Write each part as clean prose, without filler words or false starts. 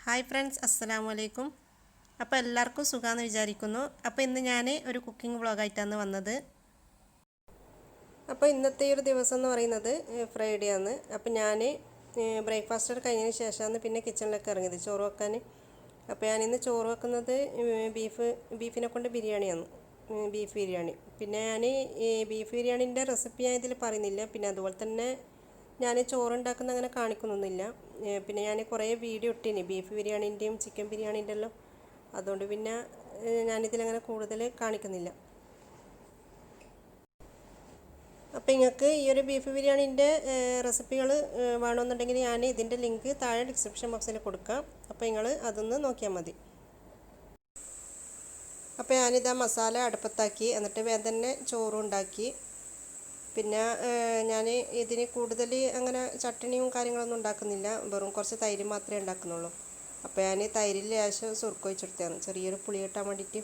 Hi friends, അസ്സലാമു അലൈക്കും. അപ്പോൾ എല്ലാവർക്കും സുഖമാണെന്ന് വിചാരിക്കുന്നു. അപ്പോൾ ഇന്ന് ഞാൻ ഒരു കുക്കിംഗ് വ്ളോഗായിട്ടാണ് വന്നത്. അപ്പോൾ ഇന്നത്തെ ഒരു ദിവസം എന്ന് പറയുന്നത് ഫ്രൈഡേ ആണ്. അപ്പോൾ ഞാൻ ബ്രേക്ക്ഫാസ്റ്റ് കഴിഞ്ഞതിന് ശേഷമാണ് പിന്നെ കിച്ചണിലേക്ക് ഇറങ്ങിയത് ചോറ് വെക്കാൻ. അപ്പോൾ ഞാനിന്ന് ചോറ് വെക്കുന്നത് ബീഫിനെ കൊണ്ട് ബിരിയാണിയാണ്, ബീഫ് ബിരിയാണി. പിന്നെ ഞാൻ ബീഫ് ബിരിയാണീൻ്റെ റെസിപ്പി ഞാൻ ഇതിൽ പറയുന്നില്ല. പിന്നെ അതുപോലെ തന്നെ ഞാൻ ചോറുണ്ടാക്കുന്ന അങ്ങനെ കാണിക്കുന്നൊന്നുമില്ല. പിന്നെ ഞാൻ കുറേ വീഡിയോ ഇട്ടിനി ബീഫ് ബിരിയാണീൻ്റെയും ചിക്കൻ ബിരിയാണീൻ്റെ എല്ലാം. അതുകൊണ്ട് പിന്നെ ഞാനിതിലങ്ങനെ കൂടുതൽ കാണിക്കുന്നില്ല. അപ്പോൾ നിങ്ങൾക്ക് ഈ ഒരു ബീഫ് ബിരിയാണീൻ്റെ റെസിപ്പികൾ വേണമെന്നുണ്ടെങ്കിൽ ഞാൻ ഇതിൻ്റെ ലിങ്ക് താഴെ ഡിസ്ക്രിപ്ഷൻ ബോക്സിൽ കൊടുക്കാം. അപ്പോൾ നിങ്ങൾ അതൊന്ന് നോക്കിയാൽ മതി. അപ്പോൾ ഞാനിതാ മസാല അടുപ്പത്താക്കി, എന്നിട്ട് വേഗം തന്നെ ചോറും ഉണ്ടാക്കി. പിന്നെ ഞാൻ ഇതിന് കൂടുതൽ അങ്ങനെ ചട്ടണിയും കാര്യങ്ങളൊന്നും ഉണ്ടാക്കുന്നില്ല, വെറും കുറച്ച് തൈര് മാത്രമേ ഉണ്ടാക്കുന്നുള്ളൂ. അപ്പോൾ ഞാൻ തൈരിൽ ലേശം സുർക്ക ഒഴിച്ചെടുത്തതാണ്, ചെറിയൊരു പുളി കിട്ടാൻ വേണ്ടിയിട്ട്.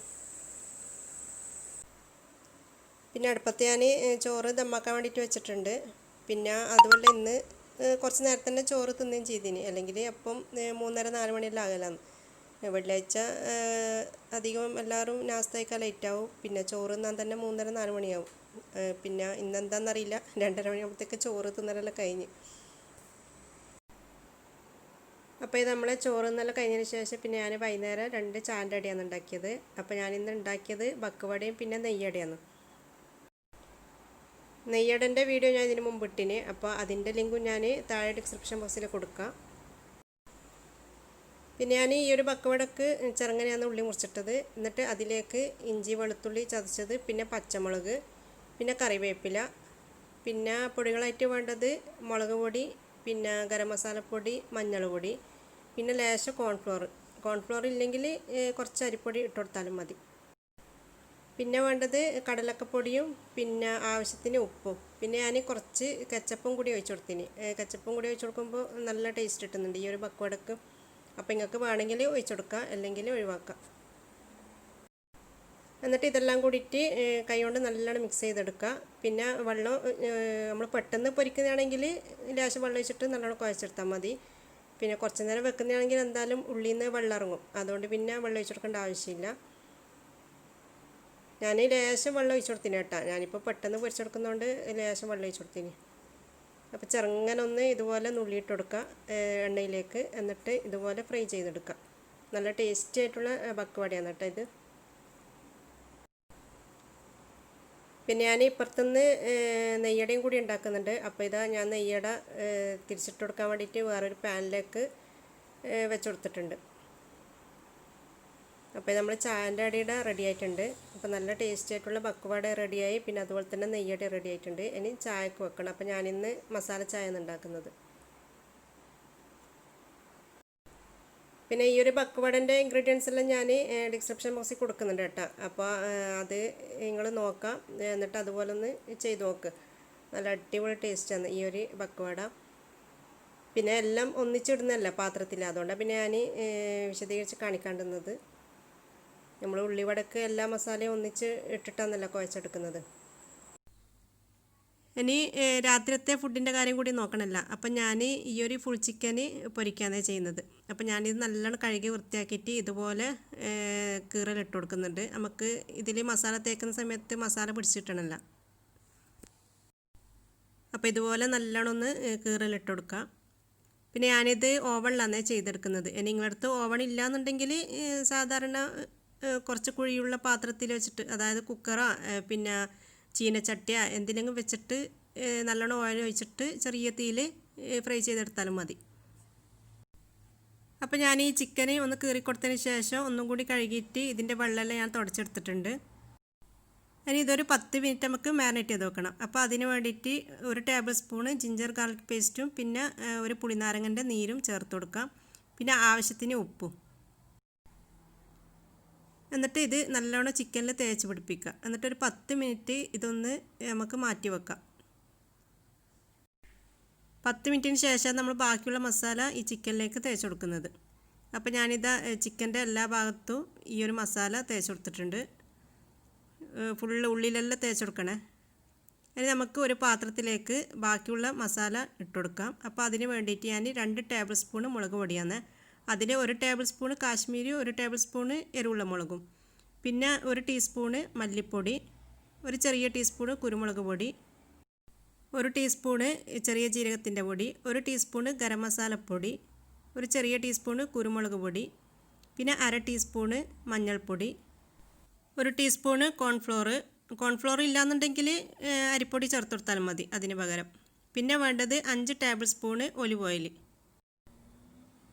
പിന്നെ അടുപ്പത്ത് ഞാൻ ചോറ് ദമ്മാക്കാൻ വേണ്ടിയിട്ട് വെച്ചിട്ടുണ്ട്. പിന്നെ അതുപോലെ ഇന്ന് കുറച്ച് നേരത്തെ തന്നെ ചോറ് തിന്നുകയും ചെയ്തിന്, അല്ലെങ്കിൽ അപ്പം 3:30-4 മണിയെല്ലാം ആകലാന്ന്. വെള്ളിയാഴ്ച അധികം എല്ലാവരും നാസ്ത കഴിക്കാൻ ലേറ്റാവും. പിന്നെ ചോറ് തിന്നാൻ തന്നെ 3:30-4 മണിയാവും. പിന്നെ ഇന്നെന്താണെന്നറിയില്ല, 2:30 മണിയാകുമ്പോഴത്തേക്ക് ചോറ് തിന്നലെല്ലാം കഴിഞ്ഞ്. അപ്പോൾ ഇത് നമ്മളെ ചോറ് തിന്നെല്ലാം കഴിഞ്ഞതിന് ശേഷം പിന്നെ ഞാൻ വൈകുന്നേരം 2 ചായൻ്റെ അടിയാണ് ഉണ്ടാക്കിയത്. അപ്പോൾ ഞാനിന്ന് ഉണ്ടാക്കിയത് ബക്കുവടയും പിന്നെ നെയ്യടയാണ്. നെയ്യടൻ്റെ വീഡിയോ ഞാൻ ഇതിന് മുമ്പ് ഇട്ടിന്, അപ്പോൾ അതിൻ്റെ ലിങ്കും ഞാൻ താഴെ ഡിസ്ക്രിപ്ഷൻ ബോക്സിൽ കൊടുക്കാം. പിന്നെ ഞാൻ ഈ ഒരു ബക്കുവടക്ക് ചെറുങ്ങനെയാണ് ഉള്ളി മുറിച്ചിട്ടത്. എന്നിട്ട് അതിലേക്ക് ഇഞ്ചി വെളുത്തുള്ളി ചതച്ചത്, പിന്നെ പച്ചമുളക്, പിന്നെ കറിവേപ്പില, പിന്നെ പൊടികളായിട്ട് വേണ്ടത് മുളക് പൊടി, പിന്നെ ഗരം മസാലപ്പൊടി, മഞ്ഞൾ പൊടി, പിന്നെ ലേശം കോൺഫ്ലോർ ഇല്ലെങ്കിൽ കുറച്ച് അരിപ്പൊടി ഇട്ട് കൊടുത്താലും മതി. പിന്നെ വേണ്ടത് കടലക്കപ്പൊടിയും പിന്നെ ആവശ്യത്തിന് ഉപ്പും. പിന്നെ ഞാൻ കുറച്ച് കെച്ചപ്പും കൂടി ഒഴിച്ചു കൊടുത്തിന്. കെച്ചപ്പും കൂടി ഒഴിച്ചു കൊടുക്കുമ്പോൾ നല്ല ടേസ്റ്റ് കിട്ടുന്നുണ്ട് ഈ ഒരു ബക്കുവടക്ക്. അപ്പോൾ നിങ്ങൾക്ക് വേണമെങ്കിൽ ഒഴിച്ചു കൊടുക്കുക, അല്ലെങ്കിൽ ഒഴിവാക്കാം. എന്നിട്ട് ഇതെല്ലാം കൂടിയിട്ട് കൈകൊണ്ട് നല്ലോണം മിക്സ് ചെയ്തെടുക്കുക. പിന്നെ വെള്ളം നമ്മൾ പെട്ടെന്ന് പൊരിക്കുന്നതാണെങ്കിൽ ലേശം വെള്ളം ഒഴിച്ചിട്ട് നല്ലോണം കുഴച്ചെടുത്താൽ മതി. പിന്നെ കുറച്ച് നേരം വെക്കുന്നതാണെങ്കിൽ എന്തായാലും ഉള്ളിൽ നിന്ന് വെള്ളം ഇറങ്ങും, അതുകൊണ്ട് പിന്നെ വെള്ളം ഒഴിച്ചു കൊടുക്കേണ്ട ആവശ്യമില്ല. ഞാൻ ലേശം വെള്ളം ഒഴിച്ചു കൊടുത്തിന് കേട്ടോ, ഞാനിപ്പോൾ പെട്ടെന്ന് പൊരിച്ചെടുക്കുന്നതുകൊണ്ട് ലേശം വെള്ളം ഒഴിച്ചു കൊടുത്തിന്. അപ്പോൾ ചെറുങ്ങനെ ഇതുപോലെ നുള്ളിയിട്ട് കൊടുക്കുക എണ്ണയിലേക്ക്, എന്നിട്ട് ഇതുപോലെ ഫ്രൈ ചെയ്തെടുക്കുക. നല്ല ടേസ്റ്റി ആയിട്ടുള്ള ബക്കുവടയാണ് കേട്ടോ ഇത്. പിന്നെ ഞാൻ ഇപ്പുറത്തുനിന്ന് നെയ്യടയും കൂടി ഉണ്ടാക്കുന്നുണ്ട്. അപ്പോൾ ഇതാ ഞാൻ നെയ്യട തിരിച്ചിട്ട് കൊടുക്കാൻ വേണ്ടിയിട്ട് വേറൊരു പാനിലേക്ക് വെച്ച് കൊടുത്തിട്ടുണ്ട്. അപ്പോൾ നമ്മൾ ചായൻ്റെ അടിയുടെ റെഡി ആയിട്ടുണ്ട്. അപ്പോൾ നല്ല ടേസ്റ്റി ആയിട്ടുള്ള ബക്കുവട റെഡിയായി, പിന്നെ അതുപോലെ തന്നെ നെയ്യട റെഡി ആയിട്ടുണ്ട്. ഇനി ചായക്ക് വെക്കണം. അപ്പോൾ ഞാനിന്ന് മസാല ചായയാണ് ഉണ്ടാക്കുന്നത്. പിന്നെ ഈ ഒരു ബക്കുവടൻ്റെ ഇൻഗ്രീഡിയൻസ് എല്ലാം ഞാൻ ഡിസ്ക്രിപ്ഷൻ ബോക്സിൽ കൊടുക്കുന്നുണ്ട് കേട്ടോ. അപ്പോൾ അത് നിങ്ങൾ നോക്കാം, എന്നിട്ട് അതുപോലെ ഒന്ന് ചെയ്ത് നോക്ക്. നല്ല അടിപൊളി ടേസ്റ്റാണ് ഈ ഒരു ബക്കുവട. പിന്നെ എല്ലാം ഒന്നിച്ചിടുന്നതല്ല പാത്രത്തിൽ, അതുകൊണ്ടാണ് പിന്നെ ഞാൻ വിശദീകരിച്ച് കാണിക്കാണ്ടുന്നത്. നമ്മൾ ഉള്ളിവടക്ക് എല്ലാ മസാലയും ഒന്നിച്ച് ഇട്ടിട്ടാണല്ലോ കുഴച്ചെടുക്കുന്നത്. ഇനി രാത്രിയത്തെ ഫുഡിൻ്റെ കാര്യം കൂടി നോക്കണമല്ലോ. അപ്പം ഞാൻ ഈ ഒരു ഫുൾ ചിക്കന് പൊരിക്കാനേ ചെയ്യുന്നത്. അപ്പം ഞാനിത് നല്ലോണം കഴുകി വൃത്തിയാക്കിയിട്ട് ഇതുപോലെ കീറലിട്ട് കൊടുക്കുന്നുണ്ട്. നമുക്ക് ഇതിൽ മസാല തേക്കുന്ന സമയത്ത് മസാല പിടിച്ചിട്ടണമല്ലോ. അപ്പോൾ ഇതുപോലെ നല്ലോണം ഒന്ന് കീറലിട്ട് കൊടുക്കാം. പിന്നെ ഞാനിത് ഓവണിലാണ് ചെയ്തെടുക്കുന്നത്. നിങ്ങളുടെ അടുത്ത് ഓവൺ ഇല്ലയെന്നുണ്ടെങ്കിൽ സാധാരണ കുറച്ച് കുഴിയുള്ള പാത്രത്തിൽ വെച്ചിട്ട്, അതായത് കുക്കറോ പിന്നെ ചീനച്ചട്ടിയോ എന്തിനെങ്കിലും വെച്ചിട്ട് നല്ലോണം ഓയിൽ ഒഴിച്ചിട്ട് ചെറിയ തീയിൽ ഫ്രൈ ചെയ്തെടുത്താലും മതി. അപ്പോൾ ഞാൻ ഈ ചിക്കന് ഒന്ന് കീറിക്കൊടുത്തതിന് ശേഷം ഒന്നും കൂടി കഴുകിയിട്ട് ഇതിൻ്റെ വെള്ളമെല്ലാം ഞാൻ തുടച്ചെടുത്തിട്ടുണ്ട്. ഇനി ഇതൊരു 10 മിനിറ്റ് നമുക്ക് മാരിനേറ്റ് ചെയ്ത് വെക്കണം. അപ്പോൾ അതിന് വേണ്ടിയിട്ട് 1 ടേബിൾ സ്പൂണ് ജിഞ്ചർ ഗാർലിക് പേസ്റ്റും പിന്നെ ഒരു പുളിനാരങ്ങൻ്റെ നീരും ചേർത്ത് കൊടുക്കാം. പിന്നെ ആവശ്യത്തിന് ഉപ്പും. എന്നിട്ട് ഇത് നല്ലോണം ചിക്കനിൽ തേച്ച് പിടിപ്പിക്കുക. എന്നിട്ടൊരു 10 മിനിറ്റ് ഇതൊന്ന് നമുക്ക് മാറ്റി വെക്കാം. 10 മിനിറ്റിന് ശേഷം നമ്മൾ ബാക്കിയുള്ള മസാല ഈ ചിക്കനിലേക്ക് തേച്ച് കൊടുക്കുന്നത്. അപ്പോൾ ഞാനിതാ ചിക്കൻ്റെ എല്ലാ ഭാഗത്തും ഈ ഒരു മസാല തേച്ച് കൊടുത്തിട്ടുണ്ട്. ഫുള്ള് ഉള്ളിലെല്ലാം തേച്ച് കൊടുക്കണേ. ഇനി നമുക്ക് ഒരു പാത്രത്തിലേക്ക് ബാക്കിയുള്ള മസാല ഇട്ട് കൊടുക്കാം. അപ്പോൾ അതിന് വേണ്ടിയിട്ട് ഞാൻ 2 ടേബിൾ സ്പൂൺ മുളക് പൊടിയാണ്, അതിൽ 1 table spoon Kashmiri, 1 table spoon എരിവുള്ള മുളകും, പിന്നെ 1 ടീസ്പൂൺ മല്ലിപ്പൊടി, 1 ചെറിയ ടീസ്പൂൺ കുരുമുളക് പൊടി, 1 ടീസ്പൂൺ ചെറിയ ജീരകത്തിൻ്റെ പൊടി, 1 ടീസ്പൂൺ ഗരം മസാലപ്പൊടി, 1 ചെറിയ ടീസ്പൂൺ കുരുമുളക് പൊടി, പിന്നെ 1/2 ടീസ്പൂൺ മഞ്ഞൾപ്പൊടി, 1 ടീസ്പൂൺ കോൺഫ്ലോർ ഇല്ലാന്നുണ്ടെങ്കിൽ അരിപ്പൊടി ചേർത്ത് കൊടുത്താലും മതി അതിന് പകരം. പിന്നെ വേണ്ടത് 5 ടേബിൾ സ്പൂൺ ഒലിവ് ഓയിൽ.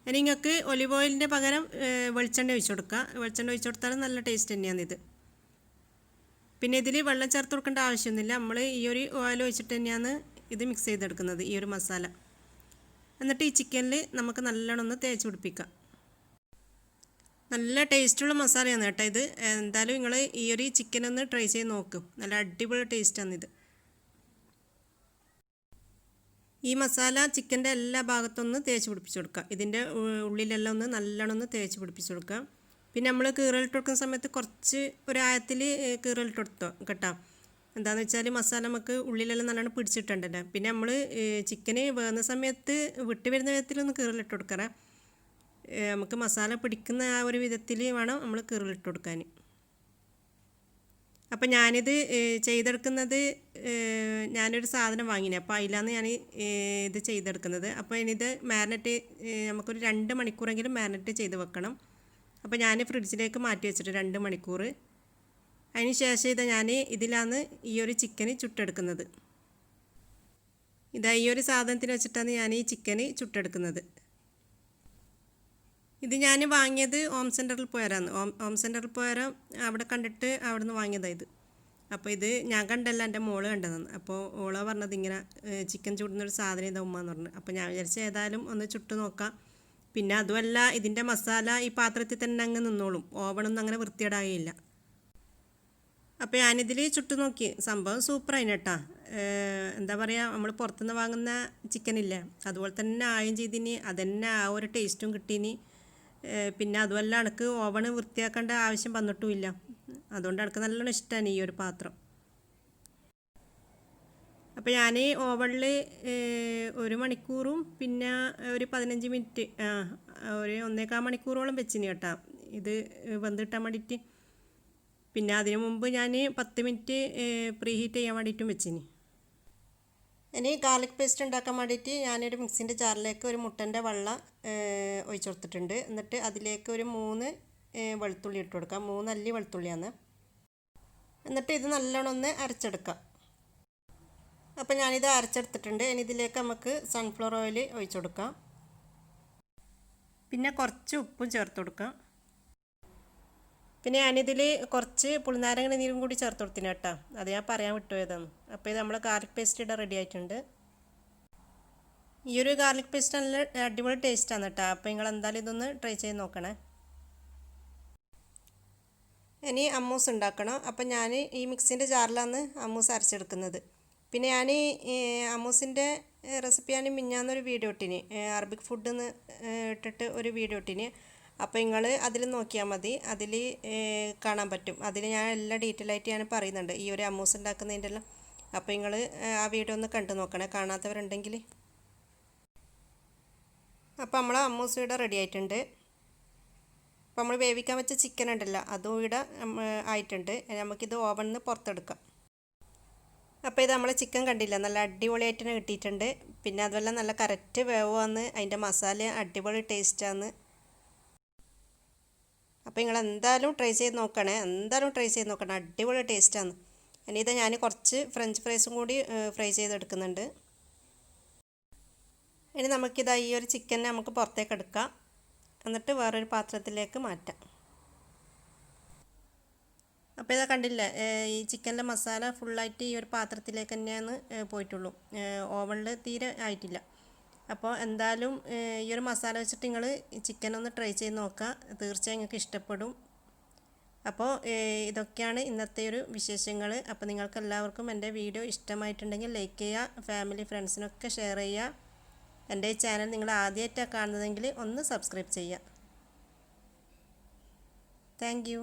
ഇനി നിങ്ങൾക്ക് ഒലിവ് ഓയിലിൻ്റെ പകരം വെളിച്ചെണ്ണ ഒഴിച്ച് കൊടുക്കുക. വെളിച്ചെണ്ണ ഒഴിച്ച് കൊടുത്താലും നല്ല ടേസ്റ്റ് തന്നെയാണ് ഇത്. പിന്നെ ഇതിൽ വെള്ളം ചേർത്ത് കൊടുക്കേണ്ട ആവശ്യമൊന്നുമില്ല. നമ്മൾ ഈ ഒരു ഓയിൽ ഒഴിച്ചിട്ട് തന്നെയാണ് ഇത് മിക്സ് ചെയ്തെടുക്കുന്നത്, ഈ ഒരു മസാല. എന്നിട്ട് ഈ ചിക്കനിൽ നമുക്ക് നല്ലോണം ഒന്ന് തേച്ച് പിടിപ്പിക്കാം. നല്ല ടേസ്റ്റുള്ള മസാലയാണ് കേട്ടോ ഇത്. എന്തായാലും നിങ്ങൾ ഈ ഒരു ചിക്കൻ ഒന്ന് ട്രൈ ചെയ്ത് നോക്കും. നല്ല അടിപൊളി ടേസ്റ്റാണ് ഇത്. ഈ മസാല ചിക്കൻ്റെ എല്ലാ ഭാഗത്തൊന്ന് തേച്ച് പിടിപ്പിച്ച് കൊടുക്കുക. ഇതിൻ്റെ ഉള്ളിലെല്ലാം ഒന്ന് നല്ലോണം ഒന്ന് തേച്ച് പിടിപ്പിച്ച് കൊടുക്കുക. പിന്നെ നമ്മൾ കീറലിട്ട് കൊടുക്കുന്ന സമയത്ത് കുറച്ച് ഒരാഴത്തിൽ കീറലിട്ട് കൊടുത്തോ കേട്ടോ. എന്താണെന്ന് വെച്ചാൽ മസാല നമുക്ക് ഉള്ളിലെല്ലാം നല്ലോണം പിടിച്ചിട്ടുണ്ടല്ലോ. പിന്നെ നമ്മൾ ചിക്കന് വേകുന്ന സമയത്ത് വിട്ട് വരുന്ന വിധത്തിലൊന്ന് കീറലിട്ട് കൊടുക്കറേ. നമുക്ക് മസാല പിടിക്കുന്ന ആ ഒരു വിധത്തിൽ വേണം നമ്മൾ കീറലിട്ട് കൊടുക്കാൻ. അപ്പം ഞാനിത് ചെയ്തെടുക്കുന്നത്, ഞാനൊരു സാധനം വാങ്ങിനെ, അപ്പോൾ അതിലാണ് ഞാൻ ഇത് ചെയ്തെടുക്കുന്നത്. അപ്പോൾ ഇനിയിത് മാരിനേറ്റ് നമുക്കൊരു 2 മണിക്കൂറെങ്കിലും മാരിനേറ്റ് ചെയ്ത് വെക്കണം. അപ്പോൾ ഞാൻ ഫ്രിഡ്ജിലേക്ക് മാറ്റി വെച്ചിട്ട് 2 മണിക്കൂർ. അതിന് ശേഷം ഞാൻ ഇതിലാണ് ഈ ഒരു ചിക്കന് ചുട്ടെടുക്കുന്നത്. ഈ ഒരു സാധനത്തിന് വെച്ചിട്ടാണ് ഞാൻ ഈ ചിക്കന് ചുട്ടെടുക്കുന്നത്. ഇത് ഞാൻ വാങ്ങിയത് ഹോം സെൻറ്ററിൽ പോയാരാണ്. ഹോം സെൻറ്ററിൽ പോയാൽ അവിടെ കണ്ടിട്ട് അവിടെ നിന്ന് വാങ്ങിയതാണ് ഇത്. അപ്പോൾ ഇത് ഞാൻ കണ്ടല്ല, എൻ്റെ മോള് കണ്ടതാണ്. അപ്പോൾ ഓള് പറഞ്ഞത് ഇങ്ങനെ ചിക്കൻ ചുടുന്നൊരു സാധനം ഇതാ ഉമ്മ എന്ന് പറഞ്ഞു. അപ്പോൾ ഞാൻ വിചാരിച്ച ഏതായാലും ഒന്ന് ചുട്ട് നോക്കാം. പിന്നെ അതുമല്ല, ഇതിൻ്റെ മസാല ഈ പാത്രത്തിൽ തന്നെ അങ്ങ് നിന്നോളും, ഓവണൊന്നും അങ്ങനെ വൃത്തിയിടാകില്ല. അപ്പോൾ ഞാനിതിൽ ചുട്ട് നോക്കി, സംഭവം സൂപ്പറായിന് കേട്ടോ. എന്താ പറയുക, നമ്മൾ പുറത്തുനിന്ന് വാങ്ങുന്ന ചിക്കനില്ലേ അതുപോലെ തന്നെ ആയും ചെയ്തിന്, അതന്നെ ആ ഒരു ടേസ്റ്റും കിട്ടീനി. പിന്നെ അതുമല്ല എനിക്ക് ഓവണ് വൃത്തിയാക്കേണ്ട ആവശ്യം വന്നിട്ടുമില്ല. അതുകൊണ്ട് എനിക്ക് നല്ലോണം ഇഷ്ടമാണ് ഈ ഒരു പാത്രം. അപ്പോൾ ഞാൻ ഓവണിൽ 1 മണിക്കൂറും പിന്നെ ഒരു 15 മിനിറ്റ് ഒരു 1.25 മണിക്കൂറോളം വെച്ചിന് കേട്ടോ ഇത് വെന്തിട്ടാൻ വേണ്ടിയിട്ട്. പിന്നെ അതിനു മുമ്പ് ഞാൻ 10 മിനിറ്റ് പ്രീ ഹീറ്റ് ചെയ്യാൻ വേണ്ടിയിട്ടും വെച്ചിന്. ഇനി ഗാർലിക് പേസ്റ്റ് ഉണ്ടാക്കാൻ വേണ്ടിയിട്ട് ഞാനൊരു മിക്സിൻ്റെ ജാറിലേക്ക് ഒരു മുട്ടൻ്റെ വെള്ളം ഒഴിച്ചു കൊടുത്തിട്ടുണ്ട്. എന്നിട്ട് അതിലേക്ക് ഒരു 3 വെളുത്തുള്ളി ഇട്ട് കൊടുക്കാം. 3 അല്ലി വെളുത്തുള്ളിയാണ്. എന്നിട്ട് ഇത് നല്ലോണം ഒന്ന് അരച്ചെടുക്കാം. അപ്പോൾ ഞാനിത് അരച്ചെടുത്തിട്ടുണ്ട്. ഇനി ഇതിലേക്ക് നമുക്ക് സൺഫ്ലവർ ഓയിൽ ഒഴിച്ചു കൊടുക്കാം. പിന്നെ കുറച്ച് ഉപ്പും ചേർത്ത് കൊടുക്കാം. പിന്നെ ഞാനിതിൽ കുറച്ച് പുളിനാരങ്ങ നീരും കൂടി ചേർത്ത് കൊടുത്തിന് കേട്ടോ. അത് ഞാൻ പറയാൻ വിട്ടുപോയതാണ്. അപ്പോൾ ഇത് നമ്മൾ ഗാർലിക് പേസ്റ്റ് ഇവിടെ റെഡി ആയിട്ടുണ്ട്. ഈ ഒരു ഗാർലിക് പേസ്റ്റ് നല്ല അടിപൊളി ടേസ്റ്റാണ് കേട്ടോ. അപ്പോൾ നിങ്ങൾ എന്തായാലും ഇതൊന്ന് ട്രൈ ചെയ്ത് നോക്കണേ. ഇനി ഹമ്മൂസ് ഉണ്ടാക്കണം. അപ്പം ഞാൻ ഈ മിക്സിൻ്റെ ജാറിലാണ് ഹമ്മൂസ് അരച്ചെടുക്കുന്നത്. പിന്നെ ഞാൻ ഹമ്മൂസിൻ്റെ റെസിപ്പി ഞാൻ മിഞ്ഞാന്നൊരു വീഡിയോ ഇട്ടിന്, അറബിക് ഫുഡ് എന്ന് ഇട്ടിട്ട് ഒരു വീഡിയോ ഇട്ടിന്. അപ്പോൾ നിങ്ങൾ അതിൽ നോക്കിയാൽ മതി, അതിൽ കാണാൻ പറ്റും. അതിൽ ഞാൻ എല്ലാ ഡീറ്റെയിൽ ആയിട്ട് ഞാൻ പറയുന്നുണ്ട് ഈ ഒരു ഹമ്മൂസ് ഉണ്ടാക്കുന്നതിൻ്റെ എല്ലാം. അപ്പോൾ നിങ്ങൾ ആ വീഡിയോ ഒന്ന് കണ്ടു നോക്കണേ, കാണാത്തവരുണ്ടെങ്കിൽ. അപ്പോൾ നമ്മൾ ഹമ്മൂസ് ഇവിടെ റെഡി ആയിട്ടുണ്ട്. അപ്പോൾ നമ്മൾ വേവിക്കാൻ വെച്ച ചിക്കൻ ഉണ്ടല്ലോ അതും ഇവിടെ ആയിട്ടുണ്ട്. നമുക്കിത് ഓവനിൽ നിന്ന് പുറത്തെടുക്കാം. അപ്പോൾ ഇത് നമ്മൾ ചിക്കൻ കണ്ടില്ല, നല്ല അടിപൊളിയായിട്ട് തന്നെ കിട്ടിയിട്ടുണ്ട്. പിന്നെ അതുപോലെ നല്ല കറക്റ്റ് വേവാന്ന്, അതിൻ്റെ മസാല അടിപൊളി ടേസ്റ്റാണ്. അപ്പോൾ നിങ്ങൾ എന്തായാലും ട്രൈ ചെയ്ത് നോക്കണേ, അടിപൊളി ടേസ്റ്റാണ്. ഇനി ഇത് ഞാൻ കുറച്ച് ഫ്രഞ്ച് ഫ്രൈസും കൂടി ഫ്രൈ ചെയ്തെടുക്കുന്നുണ്ട്. ഇനി നമുക്കിതാ ഈ ഒരു ചിക്കനെ നമുക്ക് പുറത്തേക്ക് എടുക്കാം. എന്നിട്ട് വേറൊരു പാത്രത്തിലേക്ക് മാറ്റാം. അപ്പോൾ ഇതാ കണ്ടില്ലേ, ഈ ചിക്കൻ്റെ മസാല ഫുള്ളായിട്ട് ഈ ഒരു പാത്രത്തിലേക്ക് തന്നെയാണ് പോയിട്ടുള്ളൂ. ഓവനിൽ തീരെ ആയിട്ടില്ല. അപ്പോൾ എന്തായാലും ഈ ഒരു മസാല വെച്ചിട്ട് നിങ്ങൾ ചിക്കൻ ഒന്ന് ട്രൈ ചെയ്ത് നോക്കുക, തീർച്ചയായും നിങ്ങൾക്ക് ഇഷ്ടപ്പെടും. അപ്പോൾ ഇതൊക്കെയാണ് ഇന്നത്തെ ഒരു വിശേഷങ്ങൾ. അപ്പോൾ നിങ്ങൾക്ക് എല്ലാവർക്കും എൻ്റെ വീഡിയോ ഇഷ്ടമായിട്ടുണ്ടെങ്കിൽ ലൈക്ക് ചെയ്യുക, ഫാമിലി ഫ്രണ്ട്സിനൊക്കെ ഷെയർ ചെയ്യുക. എൻ്റെ ഈ ചാനൽ നിങ്ങൾ ആദ്യമായിട്ടാണ് കാണുന്നതെങ്കിൽ ഒന്ന് സബ്സ്ക്രൈബ് ചെയ്യുക. Thank you.